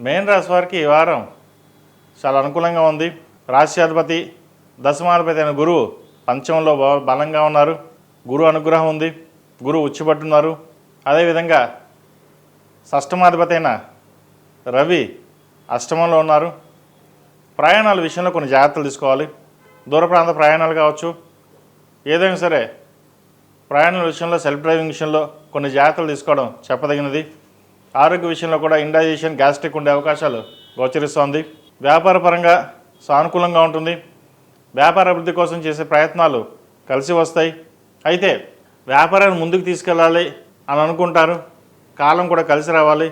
మేన్ రాశి వారికి ఈ వారం చాలా అనుకూలంగా ఉంది. రాశ్యాధిపతి దశమాధిపతి అయిన గురువు పంచమంలో బలంగా ఉన్నారు. గురు అనుగ్రహం ఉంది. గురువు ఉచ్చిపట్టున్నారు. అదేవిధంగా షష్టమాధిపతి అయిన రవి అష్టమంలో ఉన్నారు. ప్రయాణాల విషయంలో కొన్ని జాగ్రత్తలు తీసుకోవాలి. దూర ప్రాంత ప్రయాణాలు కావచ్చు, ఏదైనా సరే ప్రయాణాల విషయంలో సెల్ఫ్ డ్రైవింగ్ విషయంలో కొన్ని జాగ్రత్తలు తీసుకోవడం చెప్పదగినది. ఆరోగ్య విషయంలో కూడా ఇండైజెషన్, గ్యాస్ట్రిక్ ఉండే అవకాశాలు గోచరిస్తోంది. వ్యాపార పరంగా సానుకూలంగా ఉంటుంది. వ్యాపార అభివృద్ధి కోసం చేసే ప్రయత్నాలు కలిసి వస్తాయి. అయితే వ్యాపారాన్ని ముందుకు తీసుకెళ్ళాలి అని అనుకుంటారు. కాలం కూడా కలిసి రావాలి.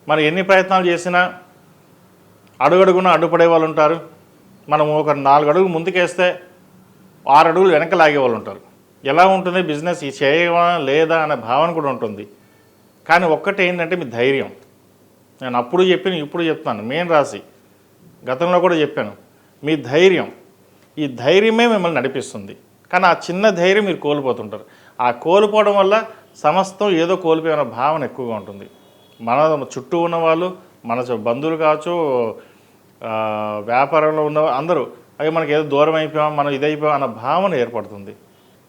మరి ఎన్ని ప్రయత్నాలు చేసినా అడుగడుగున అడ్డుపడే వాళ్ళు ఉంటారు. మనం ఒక 4 అడుగులు ముందుకేస్తే 6 అడుగులు వెనక లాగే వాళ్ళు ఉంటారు. ఎలా ఉంటుంది బిజినెస్ చేయవా లేదా అనే భావన కూడా ఉంటుంది. కానీ ఒక్కటి ఏంటంటే మీ ధైర్యం. నేను అప్పుడు చెప్పాను, ఇప్పుడు చెప్తాను. మేన్ రాశి గతంలో కూడా చెప్పాను. మీ ధైర్యం, ఈ ధైర్యమే మిమ్మల్ని నడిపిస్తుంది. కానీ ఆ చిన్న ధైర్యం మీరు కోల్పోతుంటారు. ఆ కోల్పోవడం వల్ల సమస్తం ఏదో కోల్పోయిన భావన ఎక్కువగా ఉంటుంది. మన చుట్టూ ఉన్న వాళ్ళు, మన బంధువులు కావచ్చు, వ్యాపారంలో ఉన్న అందరూ అవి మనకి ఏదో దూరం అయిపోయాం, మనం ఇదైపోయాం అన్న భావన ఏర్పడుతుంది.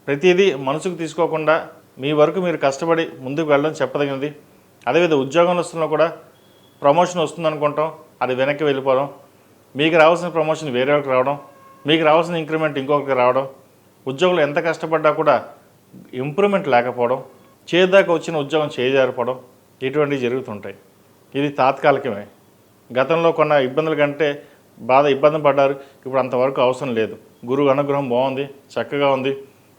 ప్రతిదీ మనసుకు తీసుకోకుండా మీ వరకు మీరు కష్టపడి ముందుకు వెళ్ళడం చెప్పదగినది. అదేవిధంగా ఉద్యోగంలో కూడా ప్రమోషన్ వస్తుంది అనుకుంటాం, అది వెనక్కి వెళ్ళిపోవడం, మీకు రావాల్సిన ప్రమోషన్ వేరే వాళ్ళకి రావడం, మీకు రావాల్సిన ఇంక్రిమెంట్ ఇంకొకరికి రావడం, ఉద్యోగులు ఎంత కష్టపడ్డా కూడా ఇంప్రూవ్మెంట్ లేకపోవడం, చేదాకా వచ్చిన ఉద్యోగం చేజారిపోవడం, ఇటువంటివి జరుగుతుంటాయి. ఇది తాత్కాలికమే. గతంలో కొన్న ఇబ్బందుల కంటే ఇబ్బంది పడ్డారు, ఇప్పుడు అంతవరకు అవసరం లేదు. గురువు అనుగ్రహం బాగుంది, చక్కగా ఉంది.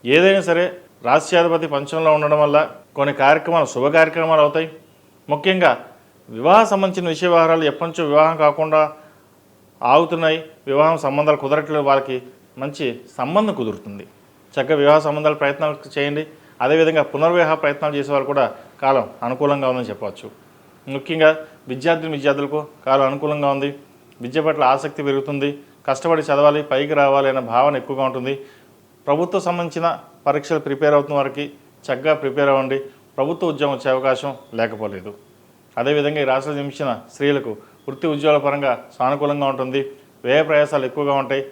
ఏదైనా సరే రాశ్యాధిపతి పంచంలో ఉండడం వల్ల కొన్ని కార్యక్రమాలు శుభ కార్యక్రమాలు అవుతాయి. ముఖ్యంగా వివాహ సంబంధించిన విషయ వ్యవహారాలు ఎప్పటి నుంచో వివాహం కాకుండా ఆగుతున్నాయి, వివాహం సంబంధాలు కుదరట్లేదు, వాళ్ళకి మంచి సంబంధం కుదురుతుంది. చక్కగా వివాహ సంబంధాల ప్రయత్నాలు చేయండి. అదేవిధంగా పునర్వివాహ ప్రయత్నాలు చేసేవాళ్ళు కూడా కాలం అనుకూలంగా ఉందని చెప్పవచ్చు. ముఖ్యంగా విద్యార్థులకు కాలం అనుకూలంగా ఉంది. విద్య పట్ల ఆసక్తి పెరుగుతుంది. కష్టపడి చదవాలి, పైకి రావాలి అనే భావన ఎక్కువగా ఉంటుంది. ప్రభుత్వ సంబంధించిన పరీక్షలు ప్రిపేర్ అవుతున్న వారికి చక్కగా ప్రిపేర్ అవ్వండి. ప్రభుత్వ ఉద్యోగం వచ్చే అవకాశం లేకపోలేదు. అదేవిధంగా ఈ రాశిలో జన్మించిన స్త్రీలకు వృత్తి ఉద్యోగాల పరంగా సానుకూలంగా ఉంటుంది. వ్యయ ప్రయాసాలు ఎక్కువగా ఉంటాయి.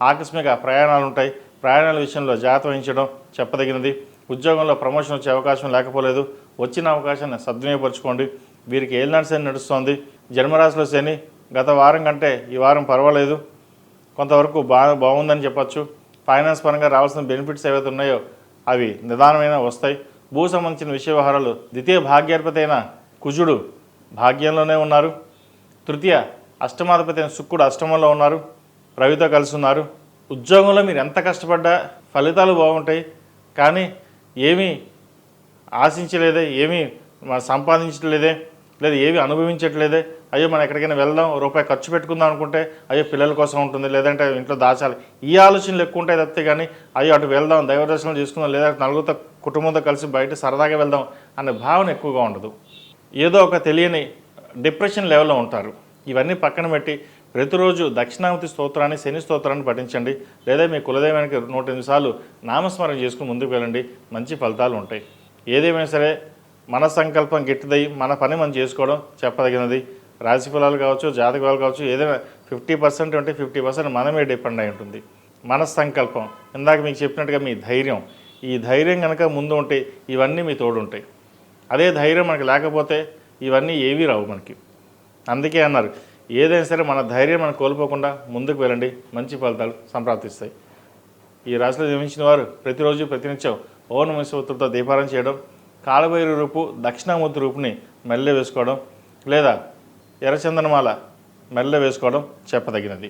ఆకస్మిక ప్రయాణాలు ఉంటాయి. ప్రయాణాల విషయంలో జాగ్రత్త వహించడం చెప్పదగినది. ఉద్యోగంలో ప్రమోషన్ వచ్చే అవకాశం లేకపోలేదు. వచ్చిన అవకాశాన్ని సద్వినియోగపరచుకోండి. వీరికి ఏలినాటి శని నడుస్తోంది. జన్మరాశిలో శని గత వారం కంటే ఈ వారం పర్వాలేదు, కొంతవరకు బాగుందని చెప్పచ్చు. ఫైనాన్స్ పరంగా రావాల్సిన బెనిఫిట్స్ ఏవైతే ఉన్నాయో అవి నిదానమైన వస్తాయి. భూ సంబంధించిన విషయ వ్యవహారాలు ద్వితీయ భాగ్యాధిపతి అయిన కుజుడు భాగ్యంలోనే ఉన్నారు. తృతీయ అష్టమాధిపతి అయిన శుక్రుడు అష్టమంలో ఉన్నారు, రవితో కలిసి ఉన్నారు. ఉద్యోగంలో మీరు ఎంత కష్టపడ్డా ఫలితాలు బాగుంటాయి. కానీ ఏమీ ఆశించలేదే, ఏమీ సంపాదించట్లేదే, లేదా ఏవి అనుభవించట్లేదే, అయ్యో మనం ఎక్కడికైనా వెళ్దాం, రూపాయి ఖర్చు పెట్టుకుందాం అనుకుంటే అయ్యో పిల్లల కోసం ఉంటుంది, లేదంటే ఇంట్లో దాచాలి, ఈ ఆలోచనలు ఎక్కువ ఉంటాయి తప్పితే కానీ అయ్యో అటు వెళ్దాం, దైవ దర్శనం చేసుకుందాం, లేదా నలుగురితో కుటుంబంతో కలిసి బయట సరదాగా వెళ్దాం అనే భావన ఎక్కువగా ఉండదు. ఏదో ఒక తెలియని డిప్రెషన్ లెవెల్లో ఉంటారు. ఇవన్నీ పక్కన పెట్టి ప్రతిరోజు దక్షిణామూర్తి స్తోత్రాన్ని, శని స్తోత్రాన్ని పఠించండి. లేదా మీ కులదైవానికి 108 సార్లు నామస్మరణ చేసుకుని ముందుకు వెళ్ళండి. మంచి ఫలితాలు ఉంటాయి. ఏదేమైనా సరే మన సంకల్పం గట్టిదై మన పని మనం చేసుకోవడం చెప్పదగినది. రాశి ఫలాలు కావచ్చు, జాతక ఫలాలు కావచ్చు, ఏదైనా 50% ఉంటే 50% మనమే డిపెండ్ అయి ఉంటుంది. మన సంకల్పం, ఇందాక మీకు చెప్పినట్టుగా మీ ధైర్యం, ఈ ధైర్యం కనుక ముందు ఉంటే ఇవన్నీ మీ తోడు ఉంటాయి. అదే ధైర్యం మనకి లేకపోతే ఇవన్నీ ఏవీ రావు మనకి. అందుకే అన్నారు, ఏదైనా సరే మన ధైర్యం మనం కోల్పోకుండా ముందుకు వెళ్ళండి, మంచి ఫలితాలు సంప్రాప్తిస్తాయి. ఈ రాశిలో జన్మించిన వారు ప్రతిరోజు ప్రతినిత్యం ఓం నమః శివాయతో దీపారాధన చేయడం, కాలభైరవ రూపు దక్షిణామూర్తి రూపుని మెల్ల వేసుకోవడం, లేదా ఎర్రచందనమాల మెల్ల వేసుకోవడం చెప్పదగినది.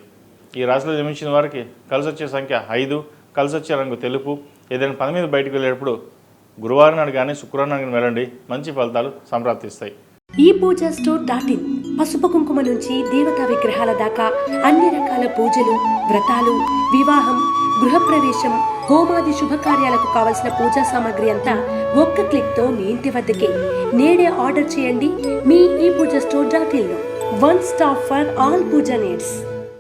ఈ రాశిలో జన్మించిన వారికి కలిసి వచ్చే సంఖ్య 5, కలిసి వచ్చే రంగు తెలుపు. ఏదైనా పని మీద బయటకు వెళ్ళేటప్పుడు గురువారం నాడు కానీ శుక్రవారం నాడు వెళ్ళండి, మంచి ఫలితాలు సంప్రాప్తిస్తాయి. ePoojaStore.in పసుపు కుంకుమ నుంచి దేవతా విగ్రహాల దాకా అన్ని రకాల పూజలు, వ్రతాలు, వివాహం, గృహప్రవేశం, హోమాది శుభకార్యాలకు కావలసిన పూజా సామాగ్రి అంతా ఒక్క క్లిక్తో మీ ఇంటి వద్దకే. నేడే ఆర్డర్ చేయండి మీ ePoojaStore.in లో. One stop for all puja needs.